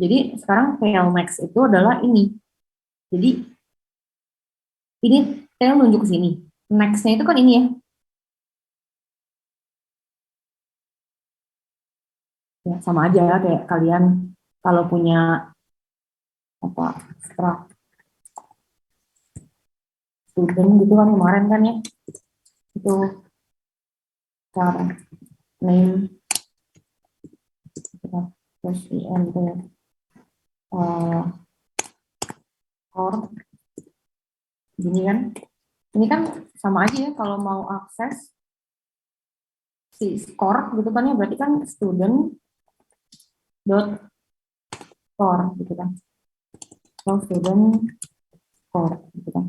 Jadi sekarang tail max itu adalah ini. Jadi ini tail nunjuk ke sini. Max-nya itu kan ini ya. Ya sama aja kayak kalian kalau punya apa struct student gitu kan kemarin kan ya. Itu cara name terus in gitu ya. Core gini kan. Ini kan sama aja ya kalau mau akses si score gitu kan ya berarti kan student dot score gitu kan. Atau student score gitu kan.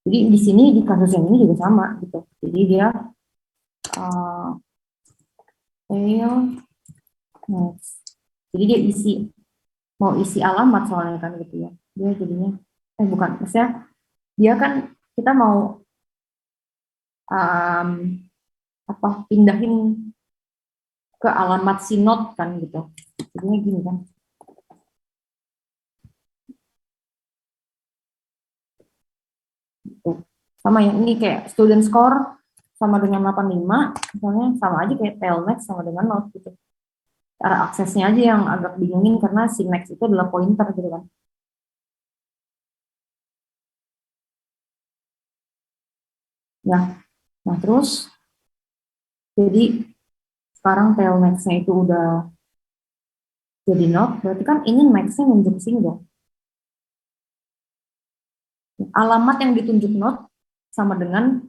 Jadi di sini di kasus yang ini juga sama gitu. Jadi dia tail next. Jadi dia mau isi alamat soalnya kan gitu ya. Dia jadinya bukan, maksudnya dia kan kita mau um, pindahin ke alamat si node kan gitu. Jadinya gini kan. Gitu. Sama yang ini kayak student score sama dengan 85, misalnya sama aja kayak tail next sama dengan node gitu. Cara aksesnya aja yang agak bingungin karena si next itu adalah pointer gitu kan. Ya, nah terus jadi sekarang tail next-nya itu udah jadi node, berarti kan ini max-nya nunjuk sini dong. Alamat yang ditunjuk node sama dengan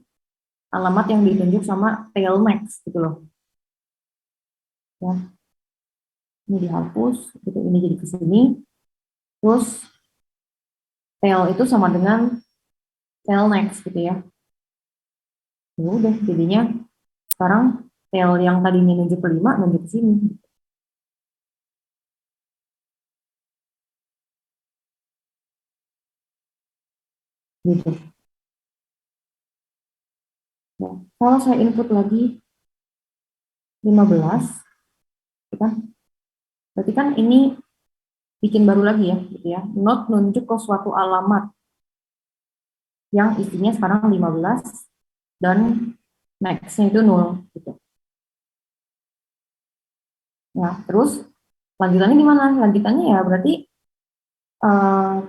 alamat yang ditunjuk sama tail max gitu loh. Ya, ini dihapus, gitu, ini jadi ke sini. Terus tail itu sama dengan tail max gitu ya. Ya udah, jadinya sekarang tail yang tadinya nunjuk ke 5 nunjuk ke sini. Gitu. Nah, kalau saya input lagi 15, gitu kan, berarti kan ini bikin baru lagi ya, gitu ya. Node nunjuk ke suatu alamat yang isinya sekarang 15 dan max-nya itu 0 gitu. Nah, terus lanjutannya gimana? Lanjutannya ya berarti uh,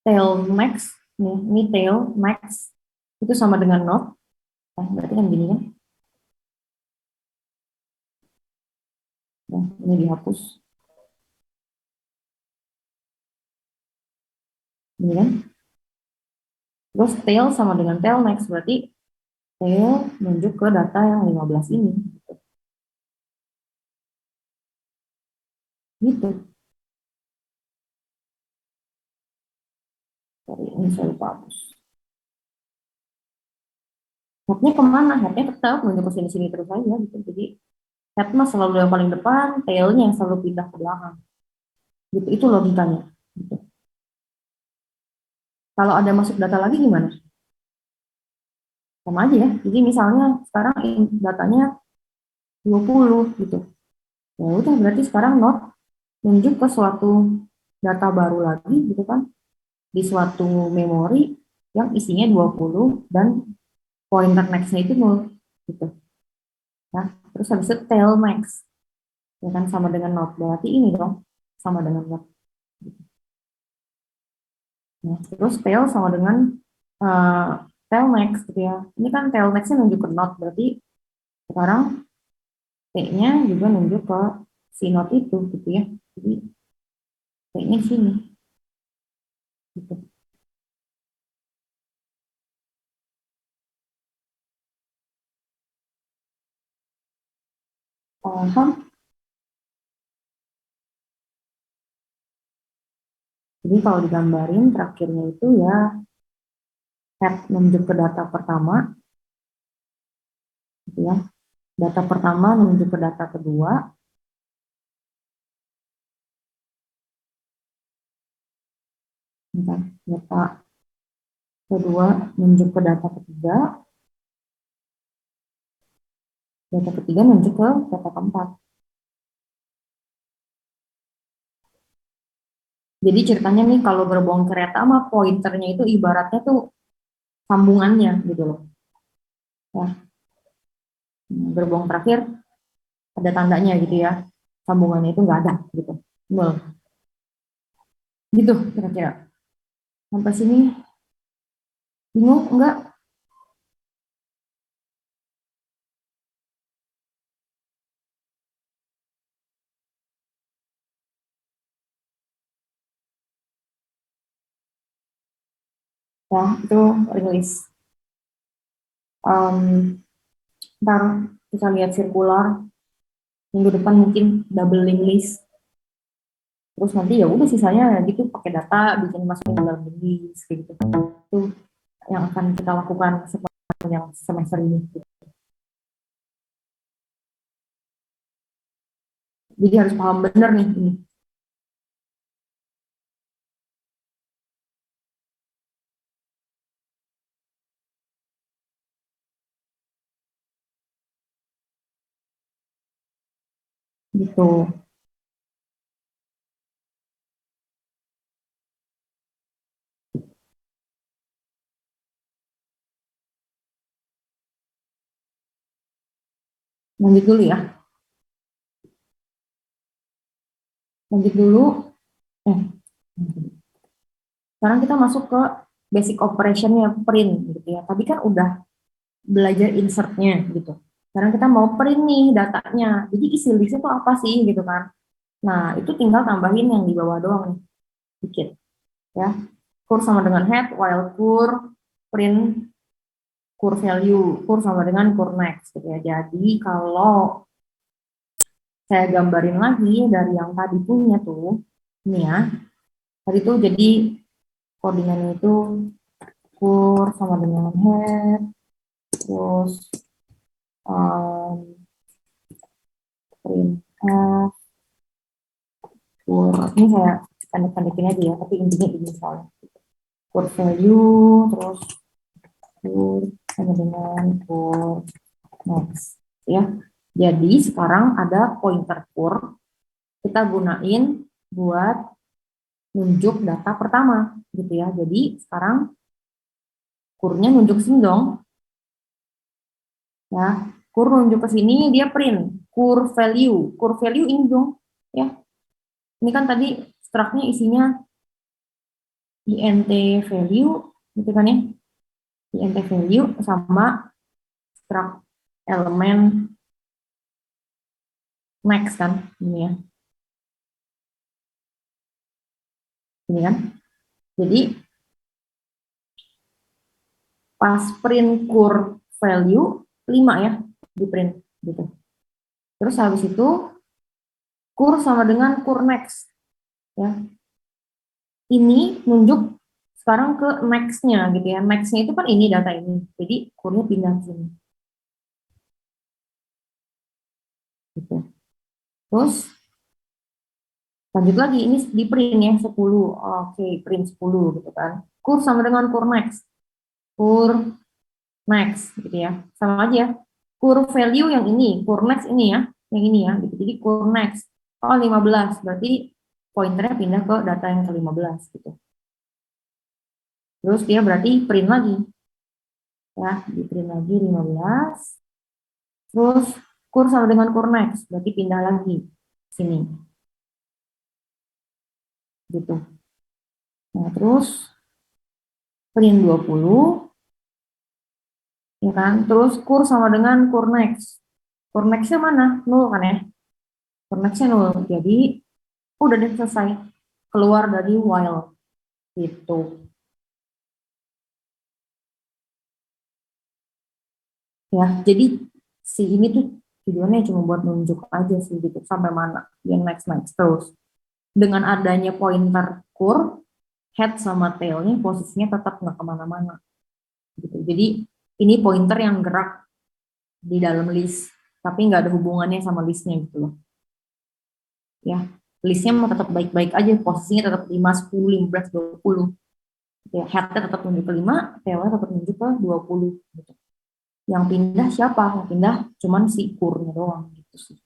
tail max, nih, ini tail max itu sama dengan node. Nah, berarti kan gini kan. Nah, ini dihapus. Ini kan. Terus tail sama dengan tail max berarti tail menunjuk ke data yang 15 ini. Gitu. Sorry, ini saya lupa hapus. Headnya kemana? Headnya tetap menunjuk ke sini-sini terus aja gitu. Jadi head mah selalu yang paling depan, tailnya yang selalu pindah ke belakang. Gitu, itu logikanya. Gitu. Kalau ada masuk data lagi gimana? Sama aja ya. Jadi misalnya sekarang datanya 20 gitu. Ya udah berarti sekarang node nunjuk ke suatu data baru lagi gitu kan di suatu memori yang isinya 20 dan pointer max-nya itu 0 gitu. Nah, terus habis itu tail max ya kan sama dengan node berarti ini dong sama dengan node. Nah, terus tail sama dengan uh, tail max gitu ya. Ini kan tail max-nya nunjuk ke node berarti sekarang T-nya juga nunjuk ke si node itu gitu ya. Jadi T-nya sini gitu. Paham? Jadi kalau digambarin terakhirnya itu ya head nunjuk ke data pertama gitu ya. Data pertama nunjuk ke data kedua, data kedua nunjuk ke data ketiga nunjuk ke data keempat. Jadi ceritanya nih kalau gerbong kereta sama pointernya itu ibaratnya tuh sambungannya gitu loh. Ya, gerbong terakhir ada tandanya gitu ya. Sambungannya itu nggak ada gitu. Nol. Gitu kira-kira. Sampai sini bingung enggak? Ya, itu rilis. Um, Ntar kita lihat sirkular. Minggu depan mungkin doubling list. Terus nanti ya udah sisanya ya gitu pakai data bikin masukin dalam list kayak gitu. Itu yang akan kita lakukan sepanjang semester ini. Jadi harus paham benar nih ini gitu. Lanjut dulu ya. Lanjut dulu. Eh, sekarang kita masuk ke basic operationnya print gitu ya. Tadi kan udah belajar insertnya gitu. Sekarang kita mau print nih datanya. Jadi isi listnya itu apa sih gitu kan. Nah, itu tinggal tambahin yang di bawah doang nih, dikit ya. Kur sama dengan head, while kur, print, kur value, kur sama dengan kur next gitu ya. Jadi kalau saya gambarin lagi dari yang tadi punya tuh, ini ya, tadi tuh jadi koordinatnya itu kur sama dengan head, terus um, print head, kur, ini saya pendek-pendekin aja ya, tapi intinya ini soalnya. Kur value, terus kur sama dengan kur next ya. Jadi sekarang ada pointer kur kita gunain buat nunjuk data pertama gitu ya. Jadi sekarang kurnya nunjuk sini dong ya. Kur nunjuk ke sini dia print kur value ini dong ya. Ini kan tadi struknya isinya int value gitu kan ya. Int value sama struk elemen next kan ini ya. Ini kan. Jadi pas print kur value 5 ya di print gitu. Terus habis itu kur sama dengan kur next ya. Ini nunjuk sekarang ke next-nya gitu ya. Next-nya itu kan ini data ini. Jadi kurnya pindah ke sini. Gitu. Terus lanjut lagi ini di print ya 10. Oke, print 10 gitu kan. Kur sama dengan kur next. Kur next gitu ya. Sama aja ya. Kur value yang ini, kur next ini ya. Yang ini ya gitu. Jadi kur next. Oh, 15. Berarti pointernya pindah ke data yang ke-15 gitu. Terus dia berarti print lagi. Ya, di print lagi 15. Terus kur sama dengan kur next, berarti pindah lagi sini. Gitu. Nah, terus print 20 ya kan? Terus kur sama dengan kur next. Kur next-nya mana? 0 kan ya? Kur next-nya 0. Jadi udah deh selesai. Keluar dari while gitu. Ya, jadi si ini tuh tujuannya cuma buat nunjuk aja sih gitu sampai mana yang next next terus. Dengan adanya pointer kur, head sama tailnya posisinya tetap nggak kemana-mana gitu. Jadi ini pointer yang gerak di dalam list, tapi nggak ada hubungannya sama listnya gitu loh. Ya, listnya mau tetap baik-baik aja, posisinya tetap 5, 10, 15, 20. Ya, headnya tetap nunjuk ke 5, tailnya tetap nunjuk ke 20 gitu. Yang pindah siapa? Yang pindah cuman si kurnya doang gitu sih.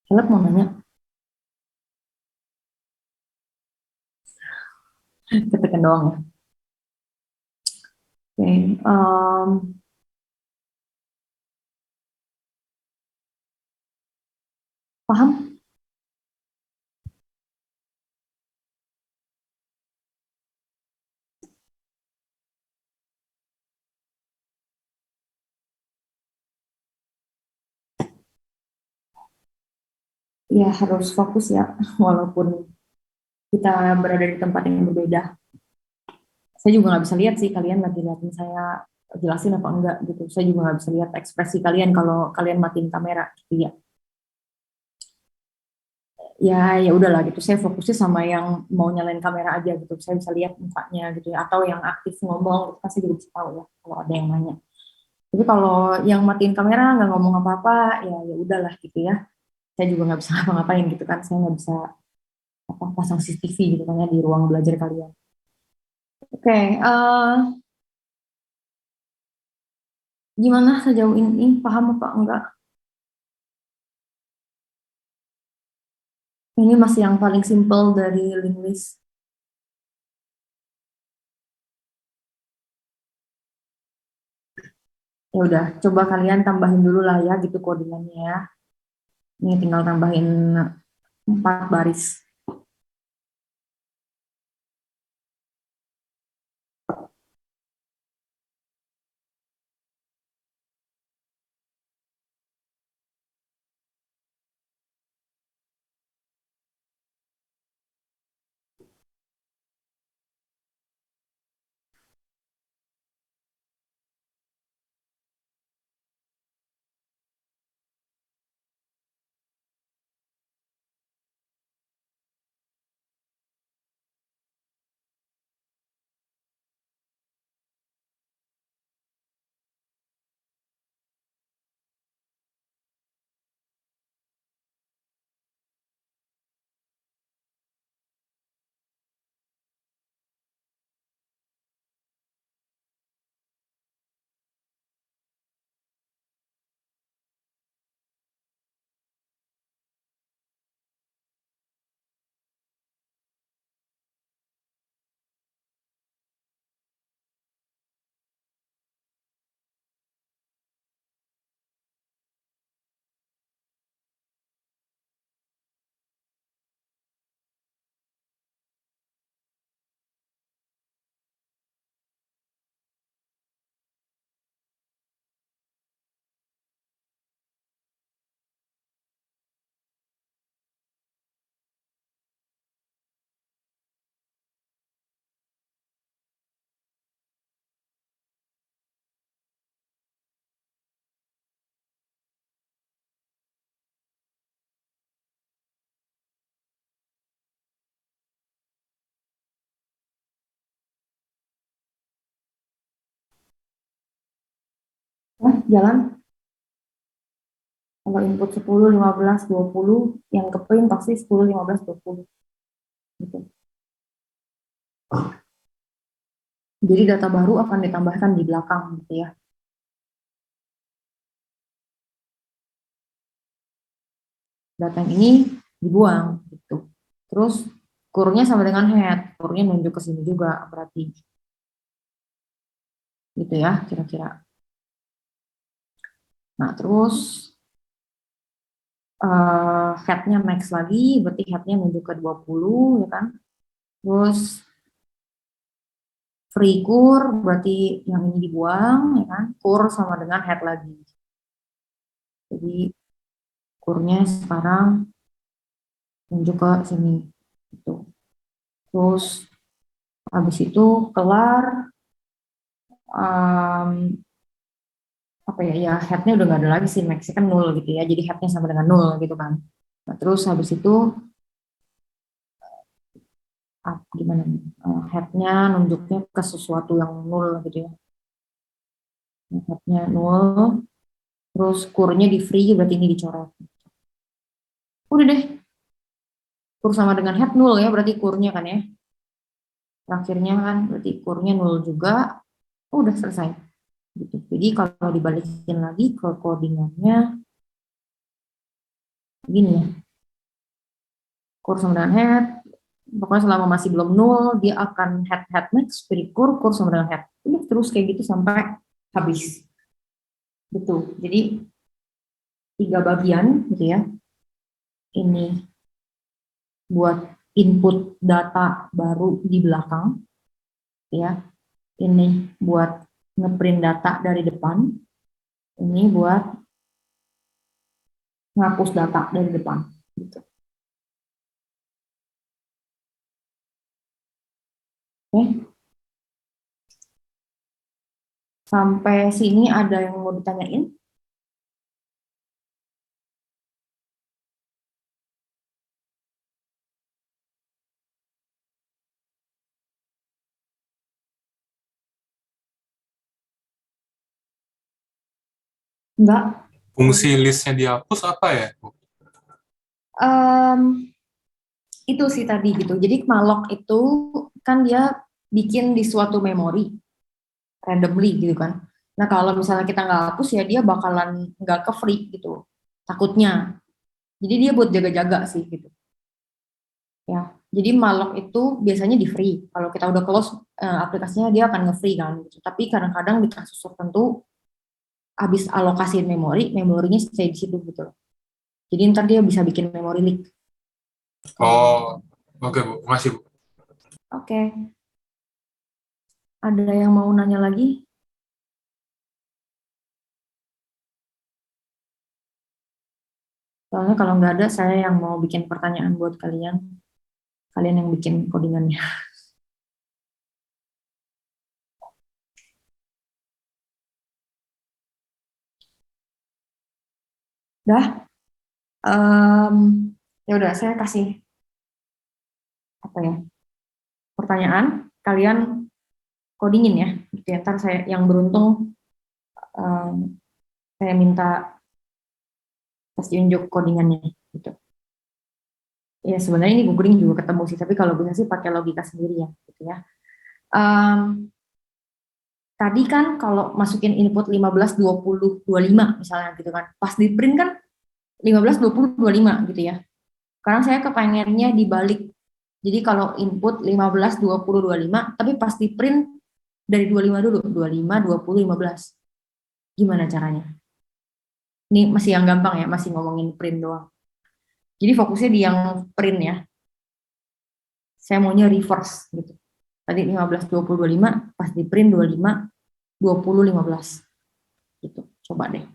Caleb mau nanya, ketekan doang ya. Oke, paham? Ya harus fokus ya, walaupun kita berada di tempat yang berbeda. Saya juga nggak bisa lihat sih kalian lagi liatin saya jelasin apa enggak gitu. Saya juga nggak bisa lihat ekspresi kalian kalau kalian matiin kamera gitu ya. Ya udahlah gitu. Saya fokusnya sama yang mau nyalain kamera aja gitu. Saya bisa lihat mukanya gitu ya. Atau yang aktif ngomong, gitu, pasti juga bisa tahu ya kalau ada yang nanya. Tapi kalau yang matiin kamera nggak ngomong apa-apa, ya udahlah gitu ya. Saya juga nggak bisa ngapa-ngapain gitu kan. Saya nggak bisa apa pasang CCTV gitu kan ya di ruang belajar kalian. Oke, gimana sejauh ini? Paham apa enggak? Ini masih yang paling simple dari linguist. Ya udah, coba kalian tambahin dulu lah ya gitu codingannya ya. Ini tinggal tambahin 4 baris. Jalan. Kalau input 10, 15, 20, yang ke print pasti 10, 15, 20. Gitu. Jadi data baru akan ditambahkan di belakang gitu ya. Data yang ini dibuang gitu. Terus kurnya sama dengan head, kurnya nunjuk ke sini juga berarti. Gitu ya kira-kira. Nah terus headnya max lagi, berarti headnya nunjuk ke 20 ya kan. Terus free kur berarti yang ini dibuang ya kan. Kur sama dengan head lagi. Jadi kurnya sekarang nunjuk ke sini gitu. Terus habis itu kelar um, apa ya headnya udah nggak ada lagi sih maxnya kan nol gitu ya, jadi headnya sama dengan nol gitu kan. Nah, terus habis itu gimana nih, headnya nunjuknya ke sesuatu yang nol gitu ya. Headnya nol, terus kurnya di free berarti ini dicoret. Udah deh, kur sama dengan head nol ya, berarti kurnya kan ya. Terakhirnya kan berarti kurnya nol juga. Udah selesai. Gitu. Jadi kalau dibalikin lagi ke codingannya gini ya. kur sama dengan head. Pokoknya selama masih belum nol, dia akan head max, spirit kur sama dengan head. Ini terus kayak gitu sampai habis. Gitu. Jadi 3 bagian gitu ya. Ini buat input data baru di belakang, ya. Ini buat ngeprint data dari depan. Ini buat ngapus data dari depan. Gitu. Oke. Sampai sini ada yang mau ditanyain? Enggak. Fungsi listnya dihapus apa ya, Bu? Um, itu sih tadi gitu. Jadi malloc itu kan dia bikin di suatu memori randomly gitu kan. Nah kalau misalnya kita nggak hapus ya dia bakalan nggak ke free gitu. Takutnya. Jadi dia buat jaga-jaga sih gitu. Ya. Jadi malloc itu biasanya di free. Kalau kita udah close aplikasinya dia akan nge-free kan. Gitu. Tapi kadang-kadang di kasus tertentu habis alokasiin memori, memorinya stay di situ gitu. Jadi ntar dia bisa bikin memori leak. Oh, oke Bu. Makasih Bu. Oke. Ada yang mau nanya lagi? Soalnya kalau nggak ada, saya yang mau bikin pertanyaan buat kalian. Kalian yang bikin codingannya. Dah? Em, ya udah, saya kasih apa ya pertanyaan. Kalian codingin ya. Gitu ya. Ntar saya yang beruntung, saya minta kasih unjuk codingannya. Gitu. Ya sebenarnya ini googling juga ketemu sih, tapi kalau bisa sih pakai logika sendiri ya. Gitu ya. Em, Tadi kan kalau masukin input 15, 20, 25 misalnya gitu kan. Pas di print kan 15, 20, 25 gitu ya. Sekarang saya kepengennya dibalik. Jadi kalau input 15, 20, 25, tapi pas di print dari 25 dulu. 25, 20, 15. Gimana caranya? Ini masih yang gampang ya, masih ngomongin print doang. Jadi fokusnya di yang print ya. Saya maunya reverse gitu. Tadi 15, 20, 25, pas di print 25, 20, 15. Gitu. Coba deh.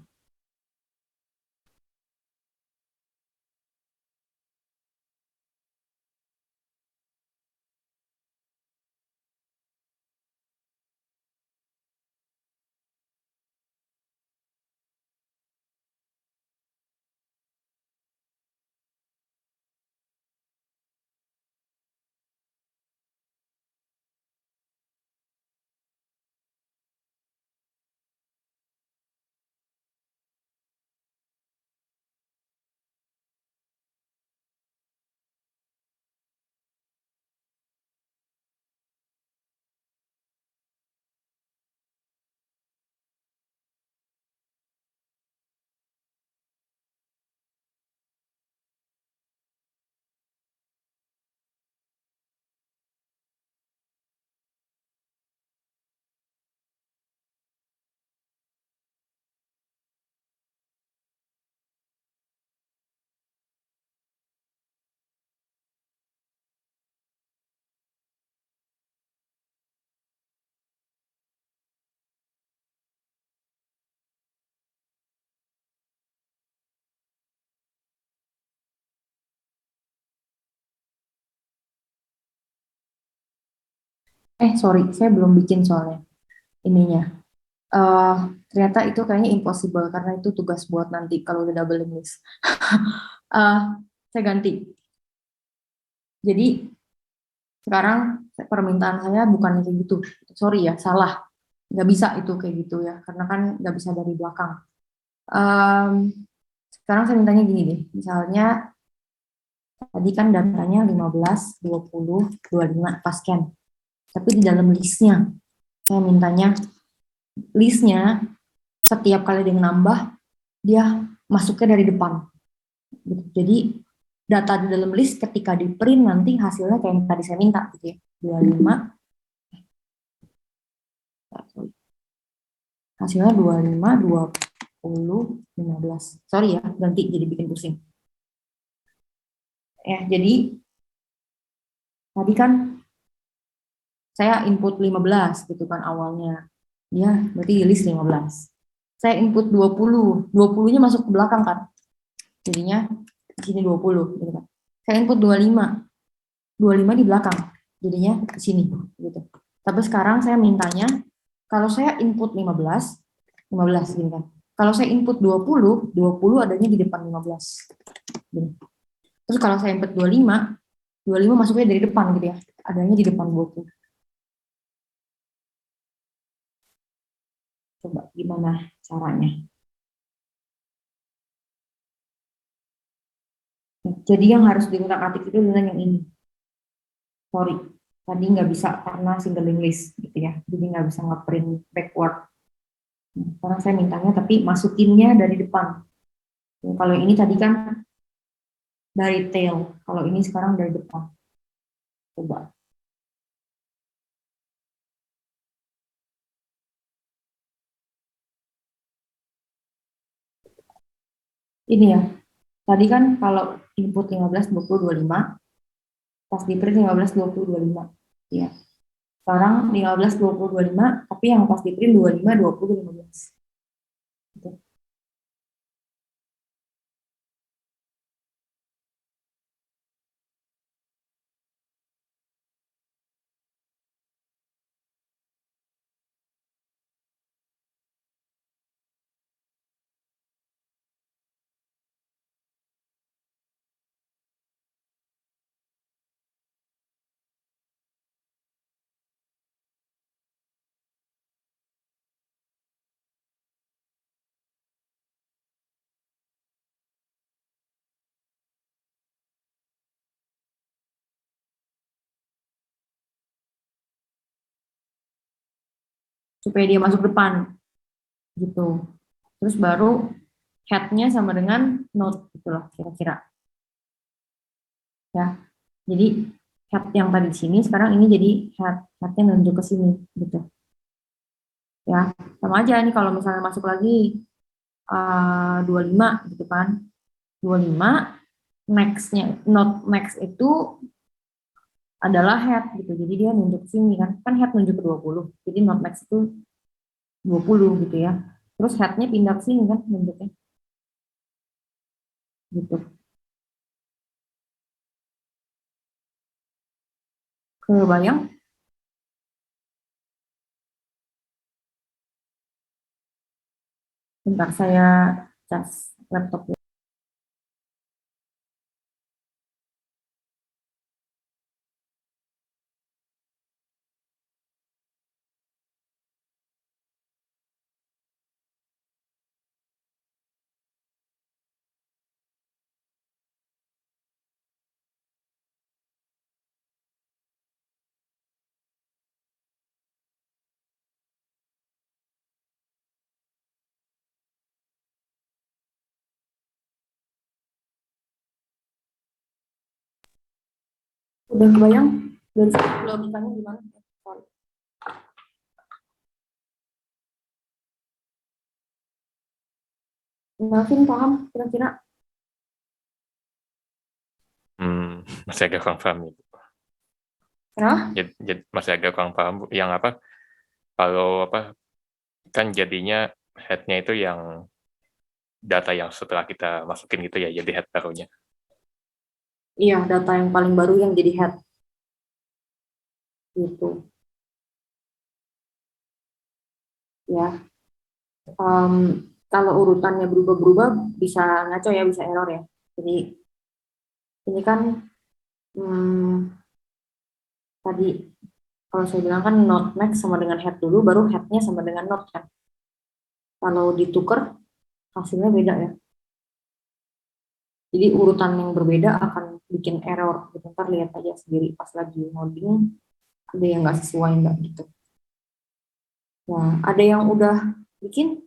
Sorry, saya belum bikin soalnya ininya. eh Ternyata itu kayaknya impossible karena itu tugas buat nanti kalau udah double list. Eh, saya ganti. Jadi sekarang permintaan saya bukan kayak gitu. Sorry ya, salah. Nggak bisa itu kayak gitu ya, karena kan nggak bisa dari belakang. Em, Sekarang saya mintanya gini deh, misalnya tadi kan datanya 15, 20, 25 pas scan. Tapi di dalam listnya, saya mintanya listnya setiap kali dia nambah, dia masuknya dari depan. Gitu. Jadi data di dalam list ketika di print nanti hasilnya kayak yang tadi saya minta gitu ya. 25 hasilnya 25, 20, 15. Sorry ya, ganti jadi bikin pusing. Ya, jadi tadi kan saya input 15 gitu kan awalnya. Ya, berarti di list 15. Saya input 20, 20-nya masuk ke belakang kan. Jadinya di sini 20 gitu kan. Saya input 25, 25 di belakang. Jadinya di sini gitu. Tapi sekarang saya mintanya kalau saya input 15, 15 gitu kan. Kalau saya input 20, 20 adanya di depan 15. Gini. Terus kalau saya input 25, 25 masuknya dari depan gitu ya. Adanya di depan 20. Coba gimana caranya? Jadi yang harus diutak-atik itu dengan yang ini. Sorry, tadi nggak bisa karena singling list gitu ya. Jadi nggak bisa nge-print backward. Nah, sekarang saya mintanya tapi masukinnya dari depan. Nah, kalau ini tadi kan dari tail, kalau ini sekarang dari depan. Coba. Ini ya, tadi kan kalau input 15, 20, 25, pas di print 15, 20, 25. Ya. Sekarang 15, 20, 25, tapi yang pas di print 25, 20, 15. Gitu. Supaya dia masuk depan. Gitu. Terus baru head-nya sama dengan node gitu loh kira-kira. Ya. Jadi head yang tadi di sini sekarang ini jadi headnya nunjuk ke sini gitu. Ya, sama aja nih kalau misalnya masuk lagi 25 gitu kan. 25 max-nya node max itu adalah head gitu. Jadi dia nunjuk ke sini kan. Kan head nunjuk ke 20. Jadi node max itu 20 gitu ya. Terus head-nya pindah ke sini kan nunjuknya. Gitu. Kebayang? Bentar saya cas laptop. Udah kebayang dari logikanya gimana? Maafin paham kira-kira? Masih agak kurang paham Ibu. Kenapa? Jadi masih agak kurang paham Bu. Yang apa? Kalau apa? Kan jadinya head-nya itu yang data yang setelah kita masukin gitu ya, jadi head barunya. Iya, data yang paling baru yang jadi head. Gitu. Ya. Kalau urutannya berubah-berubah bisa ngaco ya, bisa error ya. Jadi ini kan tadi kalau saya bilang kan node max sama dengan head dulu, baru headnya sama dengan node kan. Kalau ditukar hasilnya beda ya. Jadi urutan yang berbeda akan bikin error. Ntar lihat aja sendiri pas lagi ngoding ada yang nggak sesuai nggak gitu. Nah, ada yang udah bikin?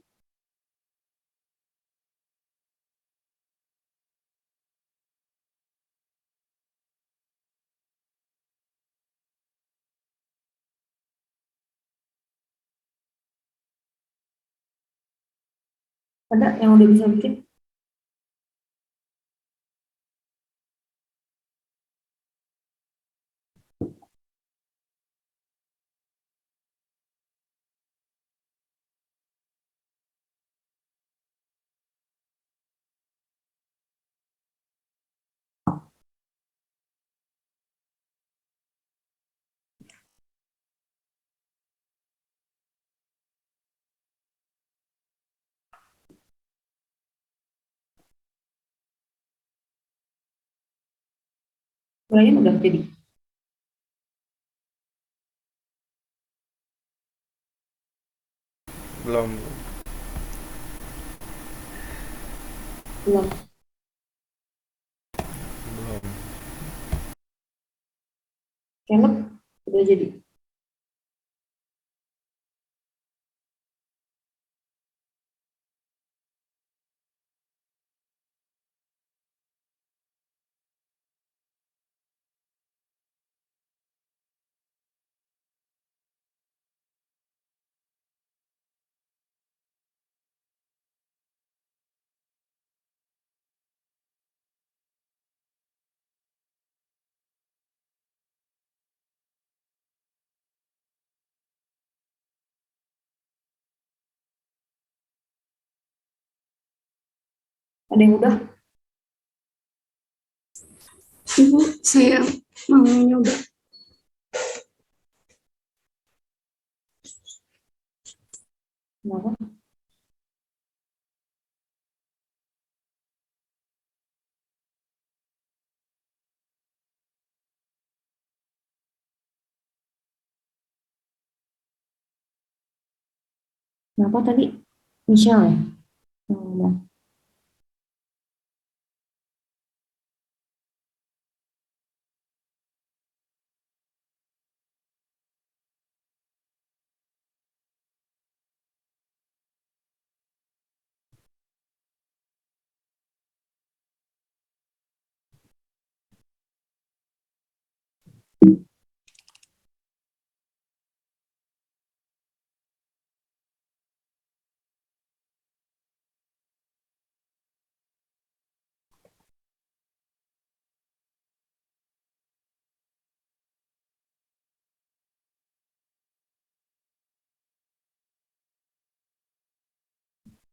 Ada yang udah bisa bikin? Brian udah jadi. Belum. Belum. Belum. Caleb udah jadi. Ada yang udah? Ibu, saya mau nyoba. Kenapa? Kenapa tadi? Michelle ya? Yang ngomong.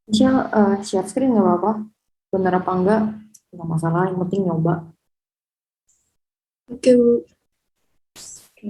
Michelle, share screen nggak apa-apa. Bener apa enggak? Nggak masalah, yang penting nyoba. Oke, Bu. Oke.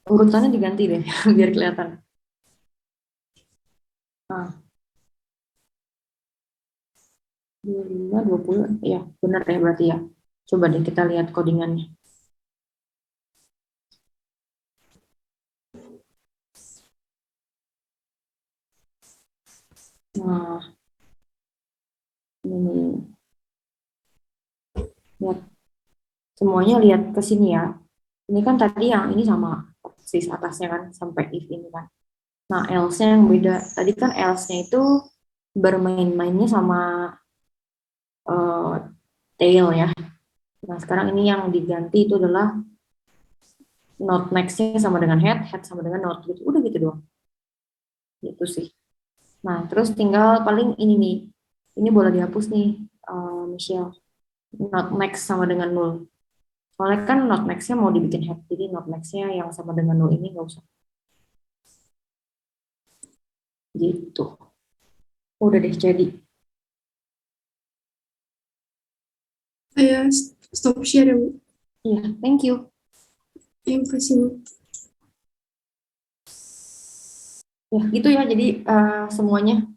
Urutannya diganti deh, biar kelihatan. Nah, 25, 20. Ya, bener ya berarti ya. Coba deh kita lihat codingannya. Nah, ini lihat. Semuanya lihat ke sini ya. Ini kan tadi yang ini sama persis atasnya kan, sampai if ini kan. Nah, else-nya yang beda. Tadi kan else-nya itu bermain-mainnya sama tail ya. Nah, sekarang ini yang diganti itu adalah not next-nya sama dengan head, head sama dengan not gitu. Udah gitu doang. Gitu sih. Nah, terus tinggal paling ini nih. Ini boleh dihapus nih, Michelle. Not next sama dengan null. Soalnya kan not next-nya mau dibikin head, jadi not next-nya yang sama dengan null ini nggak usah. Gitu. Udah deh jadi. Saya stop share ya, Bu. Iya, thank you. Terima kasih, Bu. Ya, gitu ya. Jadi semuanya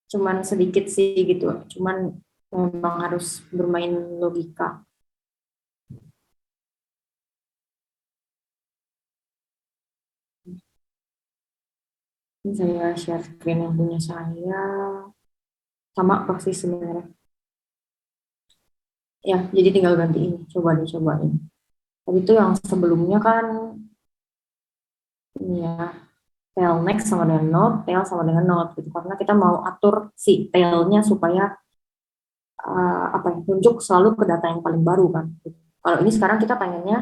cuman sedikit sih gitu. Cuman memang harus bermain logika. Ini saya share screen yang punya saya. Sama persis sebenarnya. Ya, jadi tinggal ganti ini. Coba deh, cobain. Tadi itu yang sebelumnya kan ini ya, tail next sama dengan node, tail sama dengan node gitu. Karena kita mau atur si tailnya supaya apa ya, nunjuk selalu ke data yang paling baru kan. Gitu. Kalau ini sekarang kita pengennya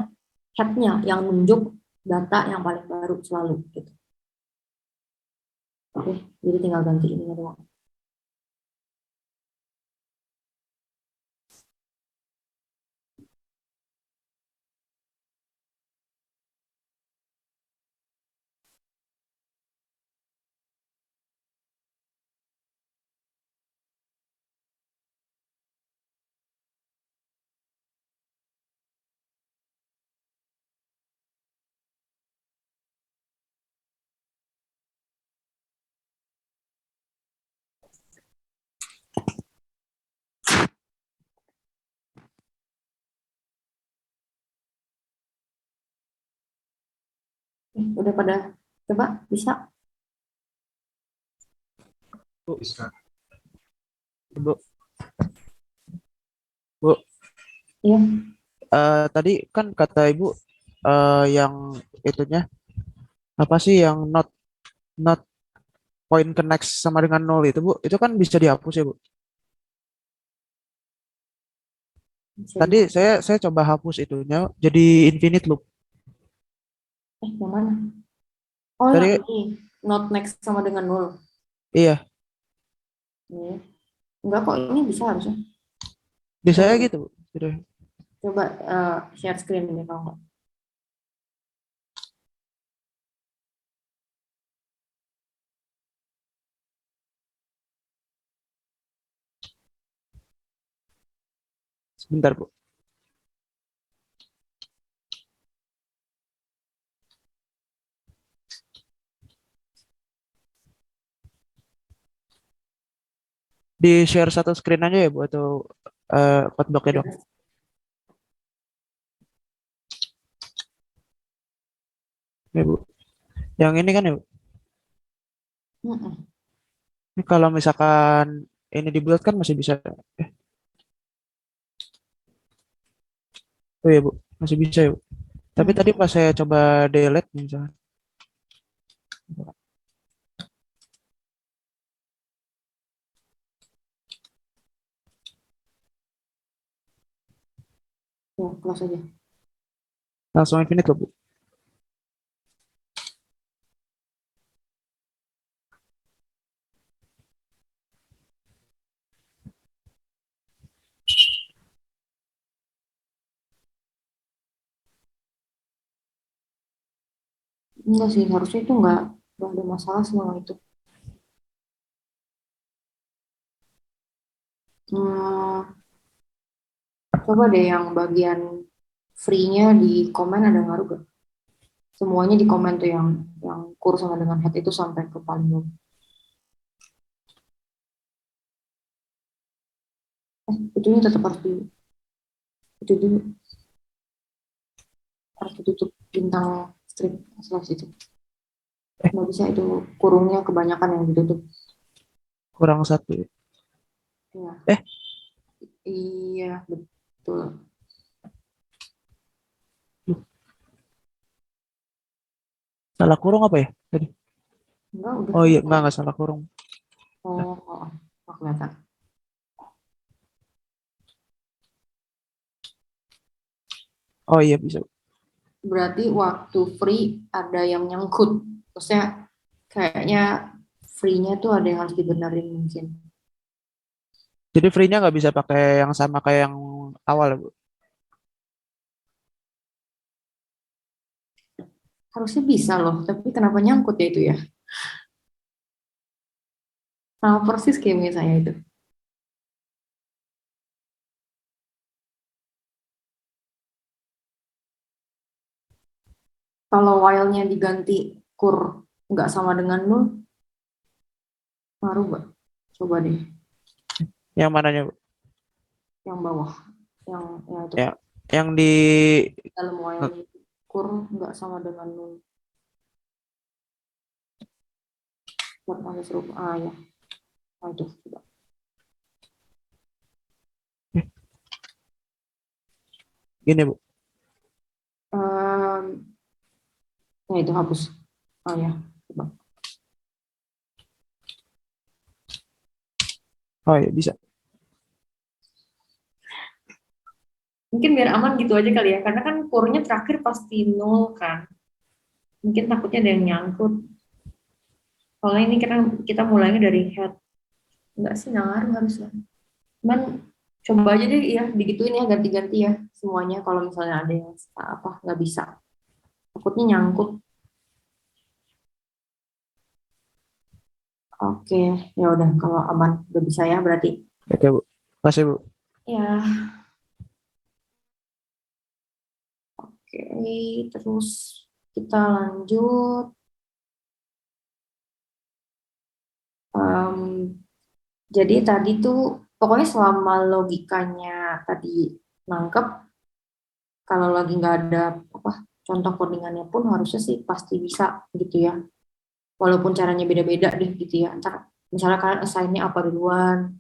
headnya yang nunjuk data yang paling baru selalu gitu. Oke, jadi tinggal ganti ini doang. Udah pada coba bisa? Bisa. Bu, Bu, Iya. tadi kan kata Ibu yang itunya apa sih yang not point connect sama dengan nol itu Bu, itu kan bisa dihapus ya Bu. Bisa Tadi dihapus. saya coba hapus itunya jadi infinite loop. Yang mana? Oh, Tadi yang ini. Not next sama dengan nol. iya, Nih. Enggak kok, ini bisa harusnya. bisa Coba ya deh. gitu Bu. Sudah. Coba share screen ini kalau nggak. Sebentar Bu. Di share satu screen aja ya Bu atau code block-nya dong. Ya Bu. Yang ini kan ya Bu. Mm-mm. Ini kalau misalkan ini dibuat kan masih bisa. Eh, oh ya Bu, masih bisa ya Bu. Tapi tadi pas saya coba delete misalkan. Ya, close aja. Langsung infinite loh Bu. Enggak sih, harusnya itu enggak ada masalah selama itu. Hmm, coba deh yang bagian free-nya di komen ada ngaruh gak? Semuanya di komen tuh yang kur sama dengan head itu sampai ke paling bawah. Itunya tetap harus itu dulu harus ditutup bintang strip slash itu. Nggak bisa itu kurungnya kebanyakan yang ditutup. Kurang satu. Ya, Eh, iya betul. salah kurung apa ya tadi? Enggak, udah. Oh iya, enggak salah kurung. Oh, kelihatan. Oh iya bisa. Berarti waktu free ada yang nyangkut. Maksudnya kayaknya free-nya tuh ada yang harus dibenerin mungkin. Jadi free-nya nggak bisa pakai yang sama kayak yang awal ya Bu. Harusnya bisa loh, tapi kenapa nyangkut ya itu ya? Sama persis kayak punya saya itu. Kalau while-nya diganti kur nggak sama dengan nol, ngaruh nggak? Coba deh, Yang mananya Bu? yang bawah, yang itu Ya, yang di dalam while-nya kur nggak sama dengan nol. Nggak ada serupa. Ah ya, nah, itu coba. Gini Bu. Em, nah itu hapus. Oh ya, coba. Oh ya bisa. Mungkin biar aman gitu aja kali ya, karena kan core-nya terakhir pasti 0 kan. Mungkin takutnya ada yang nyangkut. Kalau ini kita mulainya dari head. Enggak sih, nggak ngaruh harusnya. Cuman coba aja deh ya, digituin ya, ganti-ganti ya semuanya. Kalau misalnya ada yang nggak bisa. Takutnya nyangkut. Oke, ya udah kalau aman udah bisa ya berarti. Oke Bu. Makasih Bu. Ya, oke, terus kita lanjut. Em, jadi tadi tuh pokoknya selama logikanya tadi nangkep, kalau lagi nggak ada apa contoh codingannya pun harusnya sih pasti bisa gitu ya. Walaupun caranya beda-beda deh gitu ya. Ntar misalnya kalian assign-nya apa duluan,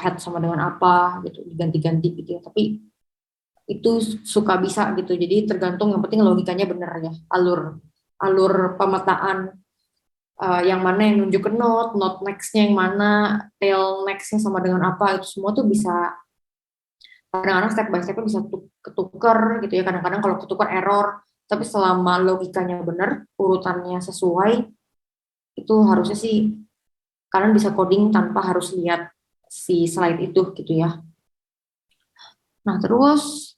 head sama dengan apa gitu, diganti-ganti gitu ya. Tapi itu suka bisa gitu. Jadi tergantung, yang penting logikanya bener ya. Alur alur pemetaan, yang mana yang nunjuk ke note next-nya yang mana, tail next-nya sama dengan apa, itu semua tuh bisa kadang-kadang step by step bisa ketuker gitu ya. Kadang-kadang kalau ketuker error, tapi selama logikanya bener, urutannya sesuai, itu harusnya sih kalian bisa coding tanpa harus lihat si slide itu gitu ya. Nah, terus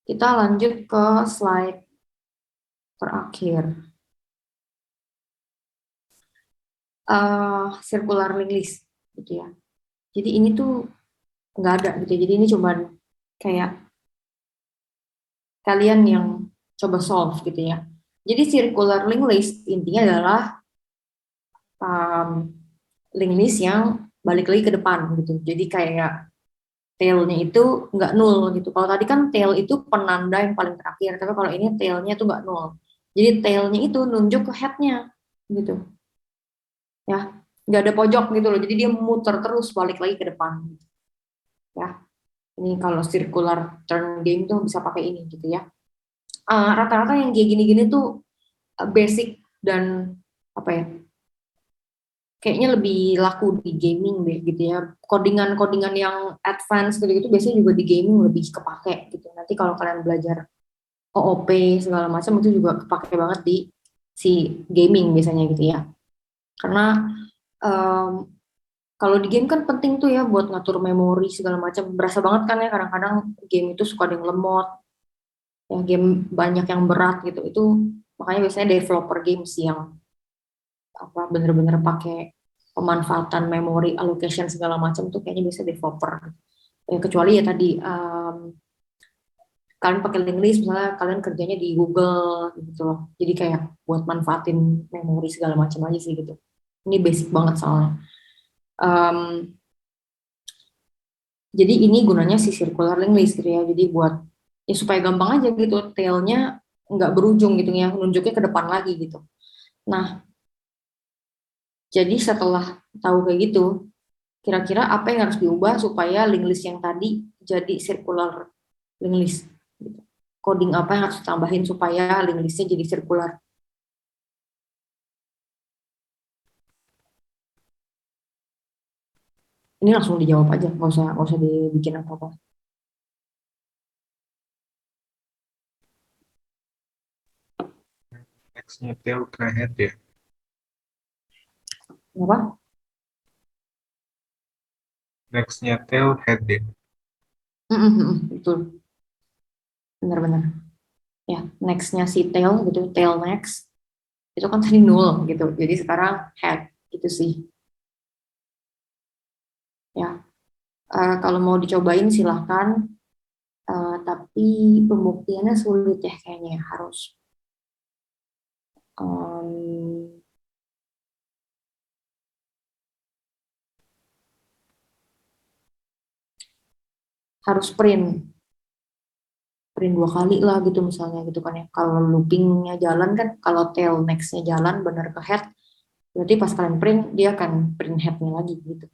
kita lanjut ke slide terakhir. Circular link list gitu ya. Jadi ini tuh nggak ada gitu ya. Jadi ini cuman kayak kalian yang coba solve gitu ya. Jadi circular link list intinya adalah um, link list yang balik lagi ke depan gitu. Jadi kayak tail-nya itu nggak nol gitu. Kalau tadi kan tail itu penanda yang paling terakhir, tapi kalau ini tail-nya tuh nggak nol. Jadi tail-nya itu nunjuk ke head-nya gitu. Ya, nggak ada pojok gitu loh. Jadi dia muter terus balik lagi ke depan. Ya, ini kalau circular turn game tuh bisa pakai ini gitu ya. Rata-rata yang kayak gini-gini tuh basic dan apa ya? Kayaknya lebih laku di gaming deh gitu ya. Codingan-codingan yang advance gitu-gitu biasanya juga di gaming lebih kepake gitu. Nanti kalau kalian belajar OOP segala macam itu juga kepake banget di si gaming biasanya gitu ya. Karena em, kalau di game kan penting tuh ya buat ngatur memori segala macam. Berasa banget kan ya kadang-kadang game itu suka ada yang lemot, ya game banyak yang berat gitu. Itu makanya biasanya developer games yang apa bener-bener pakai pemanfaatan memori allocation segala macam tuh kayaknya biasa developer. Ya, kecuali ya tadi kalian pakai link list misalnya kalian kerjanya di Google gitu loh. Jadi kayak buat manfaatin memori segala macam aja sih gitu. Ini basic banget soalnya. Em, jadi ini gunanya si circular link list gitu ya. Jadi buat ya supaya gampang aja gitu, tailnya nggak berujung gitu ya, nunjuknya ke depan lagi gitu. Nah, jadi setelah tahu kayak gitu, kira-kira apa yang harus diubah supaya link list yang tadi jadi circular link list? Gitu. Coding apa yang harus ditambahin supaya link listnya jadi circular? Ini langsung dijawab aja, nggak usah dibikin apa-apa. Next-nya tail ke head ya. Kenapa? Next-nya tail head ya. Betul, benar-benar. Ya, next-nya si tail gitu, tail next itu kan tadi nol gitu. Jadi sekarang head gitu sih. Ya, kalau mau dicobain silahkan. Tapi pembuktiannya sulit ya kayaknya harus em, harus print 2 kali lah gitu misalnya gitu kan ya. Kalau loopingnya jalan kan, kalau tail next-nya jalan benar ke head, berarti pas kalian print dia akan print head-nya lagi gitu.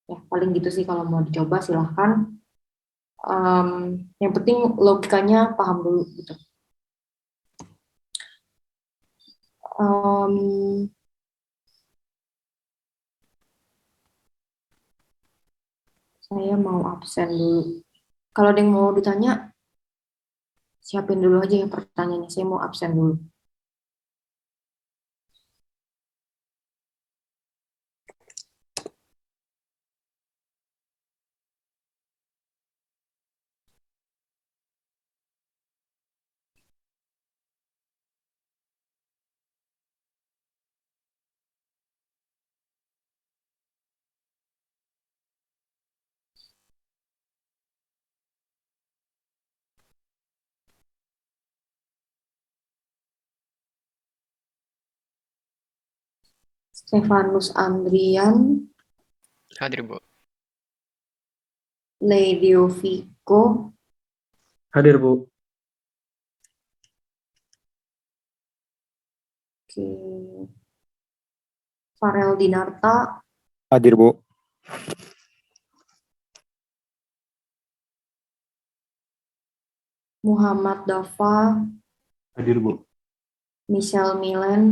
Ya paling gitu sih kalau mau dicoba silahkan. Yang penting logikanya paham dulu gitu. Saya mau absen dulu. Kalau ada yang mau ditanya, siapin dulu aja ya pertanyaannya. Saya mau absen dulu. Stefanus Andrian, Hadir, Bu. Leidio Vico, Hadir, Bu. Farel Dinarta, Hadir, Bu. Muhammad Dafa, Hadir, Bu. Michelle Milen,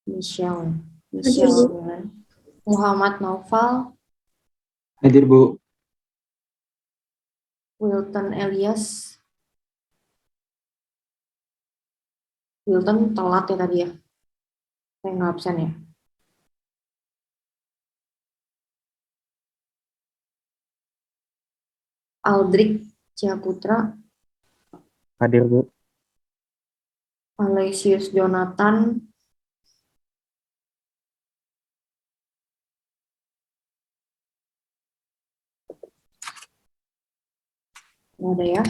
Hadir, Michelle Bu. Milen, Muhammad Naufal, Hadir, Bu. Wilton Elias. Wilton telat ya tadi ya. Saya nggak absen ya. Aldrik Ciaputra, Hadir, Bu. Aloysius Jonathan, nggak ada ya.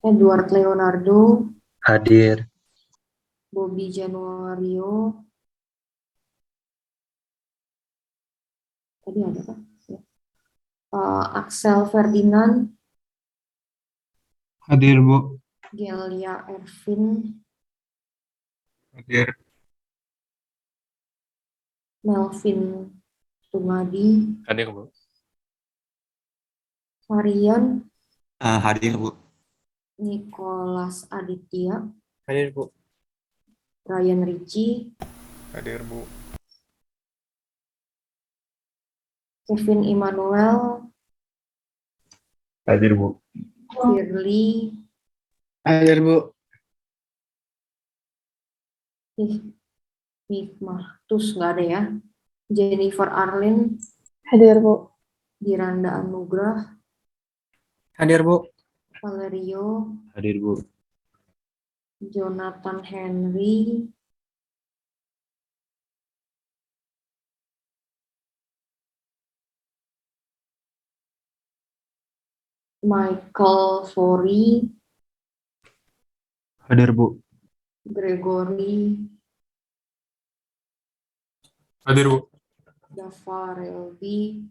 Edward Leonardo, Hadir. Bobby Januario, tadi ada kan? Ya. Axel Ferdinand, Hadir, Bu. Gelia Ervin, Hadir. Melvin Tumadi, Hadir, Bu. Varian, Hadir, Bu. Nicholas Aditya, Hadir, Bu. Ryan Ricci, Hadir, Bu. Kevin Immanuel, Hadir, Bu. Firly, Hadir, Bu. Hikmahtus nggak ada ya. Jennifer Arlin, Hadir, Bu. Diranda Anugrah, Hadir, Bu. Valerio, Hadir, Bu. Jonathan Henry, Michael Fori, Hadir, Bu. Gregory, Hadir, Bu. Dava Relby,